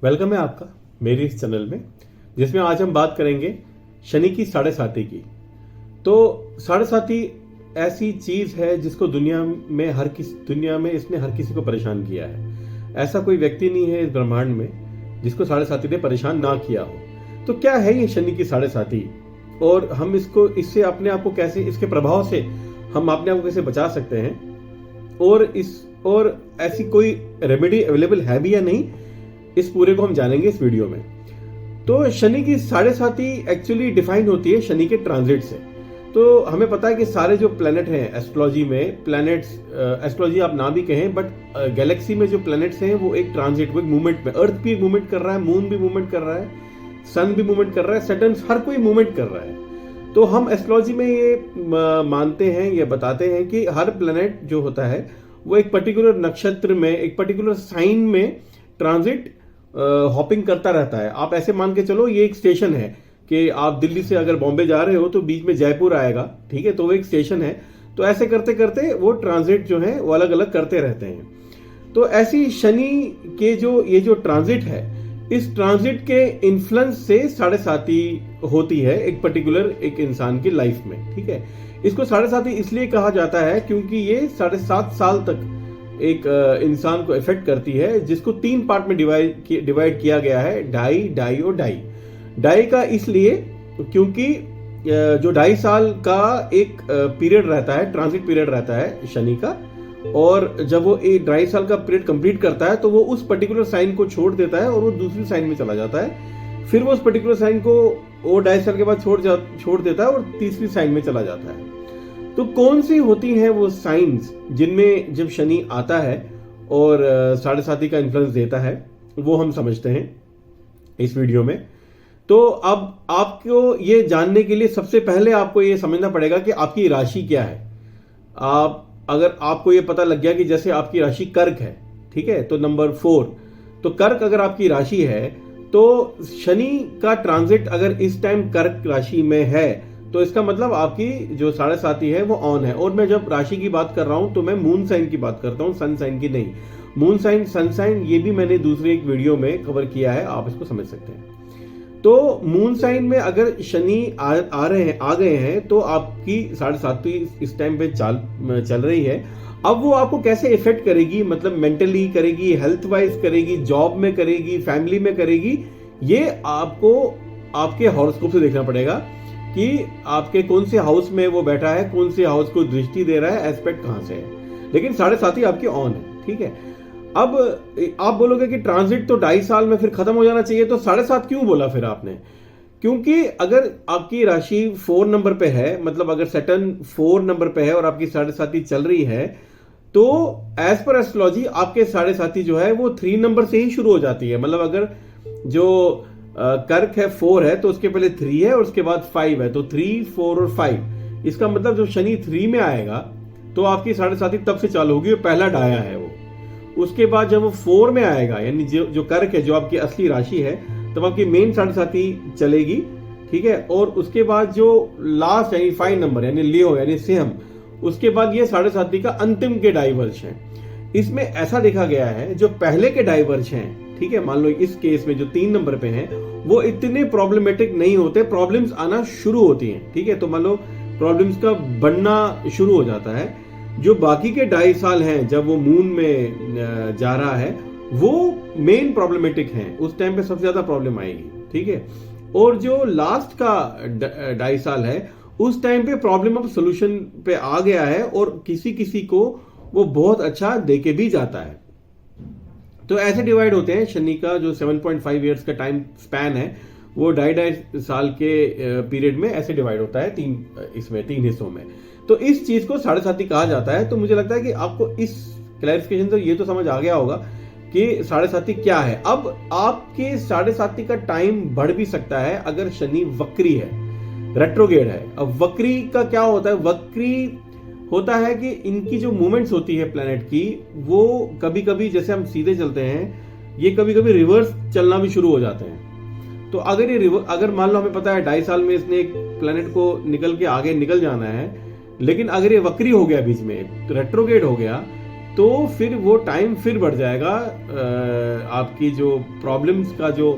Welcome है आपका मेरे इस चैनल में, जिसमें आज हम बात करेंगे शनि की साढ़े साती की। तो साढ़े साती ऐसी चीज है जिसको दुनिया में इसने हर किसी को परेशान किया है। ऐसा कोई व्यक्ति नहीं है इस ब्रह्मांड में जिसको साढ़े साती ने परेशान ना किया हो। तो क्या है ये शनि की साढ़े साती, और हम इससे अपने आप को कैसे, इसके प्रभाव से हम अपने आप को कैसे बचा सकते हैं, और ऐसी कोई रेमेडी अवेलेबल है भी या नहीं, इस पूरे को हम जानेंगे इस वीडियो में। तो शनि की साढ़े साती एक्चुअली डिफाइन होती है शनि के ट्रांजिट से। तो हमें पता है कि सारे जो प्लैनेट हैं एस्ट्रोलॉजी में, प्लैनेट्स एस्ट्रोलॉजी आप ना भी कहें, बट गैलेक्सी में जो प्लैनेट्स हैं वो एक ट्रांजिट, वो एक मूवमेंट में, अर्थ भी मूवमेंट कर रहा है, मून भी मूवमेंट कर रहा है, सन भी मूवमेंट कर रहा है, सैटर्न, हर कोई मूवमेंट कर रहा है। तो हम एस्ट्रोलॉजी में ये मानते हैं, ये बताते हैं कि हर प्लैनेट जो होता है वो एक पर्टिकुलर नक्षत्र में, एक पर्टिकुलर साइन में ट्रांजिट हॉपिंग करता रहता है। आप ऐसे मान के चलो ये एक स्टेशन है कि आप दिल्ली से अगर बॉम्बे जा रहे हो तो बीच में जयपुर आएगा, ठीक है, तो वो एक स्टेशन है। तो ऐसे करते करते वो ट्रांजिट जो है वो अलग अलग करते रहते हैं। तो ऐसी शनि के ये जो ट्रांजिट है, इस ट्रांजिट के इन्फ्लुएंस से साढ़े साती होती है एक पर्टिकुलर एक इंसान की लाइफ में, ठीक है। इसको साढ़े साती इसलिए कहा जाता है क्योंकि ये 7.5 साल तक एक इंसान को इफेक्ट करती है, जिसको 3 पार्ट में डिवाइड किया गया है, ढाई, डाई और डाई। डाई का इसलिए क्योंकि जो 2.5 साल का एक पीरियड रहता है, ट्रांजिट पीरियड रहता है शनि का, और जब वो एक 2.5 साल का पीरियड कंप्लीट करता है तो वो उस पर्टिकुलर साइन को छोड़ देता है और वो दूसरी साइन में चला जाता है। फिर वो उस पर्टिकुलर साइन को वो 2.5 साल के बाद छोड़ देता है और तीसरी साइन में चला जाता है। तो कौन सी होती हैं वो साइंस जिनमें जब शनि आता है और साढ़े साती का इन्फ्लुएंस देता है, वो हम समझते हैं इस वीडियो में। तो अब आपको ये जानने के लिए सबसे पहले आपको ये समझना पड़ेगा कि आपकी राशि क्या है। अगर आपको ये पता लग गया कि जैसे आपकी राशि कर्क है, ठीक है, तो नंबर 4, तो कर्क अगर आपकी राशि है तो शनि का ट्रांजिट अगर इस टाइम कर्क राशि में है तो इसका मतलब आपकी जो साढ़े साती है वो ऑन है। और मैं जब राशि की बात कर रहा हूं तो मैं मून साइन की बात करता हूं, सन साइन की नहीं। मून साइन, सन साइन ये भी मैंने दूसरे एक वीडियो में कवर किया है, आप इसको समझ सकते हैं। तो मून साइन में अगर शनि आ गए हैं तो आपकी साढ़े साती इस टाइम पे चल रही है। अब वो आपको कैसे इफेक्ट करेगी, मतलब मेंटली करेगी, हेल्थ वाइज करेगी, जॉब में करेगी, फैमिली में करेगी, ये आपको आपके हॉरोस्कोप से देखना पड़ेगा कि आपके कौन से हाउस में वो बैठा है, कौन से हाउस को दृष्टि दे रहा है, एस्पेक्ट कहां से है। लेकिन साढ़े साती आपकी ऑन है, ठीक है। अब आप बोलोगे कि ट्रांजिट तो 2.5 साल में फिर खत्म हो जाना चाहिए, तो 7.5 क्यों बोला फिर आपने? क्योंकि अगर आपकी राशि 4 नंबर पे है, मतलब अगर सैटर्न 4 नंबर पे है और आपकी साढ़े साती चल रही है, तो एज पर एस्ट्रोलॉजी आपके साढ़े साती जो है वो 3 नंबर से ही शुरू हो जाती है। मतलब अगर जो कर्क है 4 है तो उसके पहले 3 है और उसके बाद 5 है, तो 3, 4 और 5। इसका मतलब जब शनि 3 में आएगा तो आपकी साढ़े साती तब से चालू होगी, पहला डाया है वो। उसके बाद जब वो 4 में आएगा, यानी जो कर्क है, जो आपकी असली राशि है, तब आपकी मेन साढ़े साती चलेगी, ठीक है। और उसके बाद जो लास्ट यानी 5 नंबर यानी लियो यानी सिंह, उसके बाद ये साढ़े साती का अंतिम के डाइवर्ज है। इसमें ऐसा देखा गया है जो पहले के डाइवर्ज हैं, ठीक है, मान लो इस केस में जो 3 नंबर पे हैं वो इतने प्रॉब्लमेटिक नहीं होते, प्रॉब्लम्स आना शुरू होती हैं, ठीक है। तो मान लो प्रॉब्लम्स का बढ़ना शुरू हो जाता है। जो बाकी के 2.5 साल हैं जब वो मून में जा रहा है वो मेन प्रॉब्लमेटिक हैं, उस टाइम पे सबसे ज्यादा प्रॉब्लम आएगी, ठीक है। और जो लास्ट का 2.5 साल है उस टाइम पे प्रॉब्लम ऑफ सोल्यूशन पे आ गया है और किसी किसी को वो बहुत अच्छा देके भी जाता है। तो ऐसे डिवाइड होते हैं शनि का जो 7.5 इयर्स का टाइम स्पैन है, वो 2.5 साल के पीरियड में ऐसे डिवाइड होता है 3 हिस्सों में। तो इस चीज को साढ़े साती कहा जाता है। तो मुझे लगता है कि आपको इस क्लैरिफिकेशन से ये तो समझ आ गया होगा कि साढ़े साती क्या है। अब आपके साढ़े साती का टाइम बढ़ भी सकता है अगर शनि वक्री है, रेट्रोगेड है। अब वक्री का क्या होता है? वक्री होता है कि इनकी जो मूवमेंट्स होती है प्लेनेट की, वो कभी कभी जैसे हम सीधे चलते हैं, ये कभी कभी रिवर्स चलना भी शुरू हो जाते हैं। तो अगर मान लो हमें पता है 2.5 साल में इसने एक प्लेनेट को निकल के आगे निकल जाना है, लेकिन अगर ये वक्री हो गया, बीच में तो रेट्रोगेड हो गया, तो फिर वो टाइम फिर बढ़ जाएगा, आपकी जो प्रॉब्लम्स का जो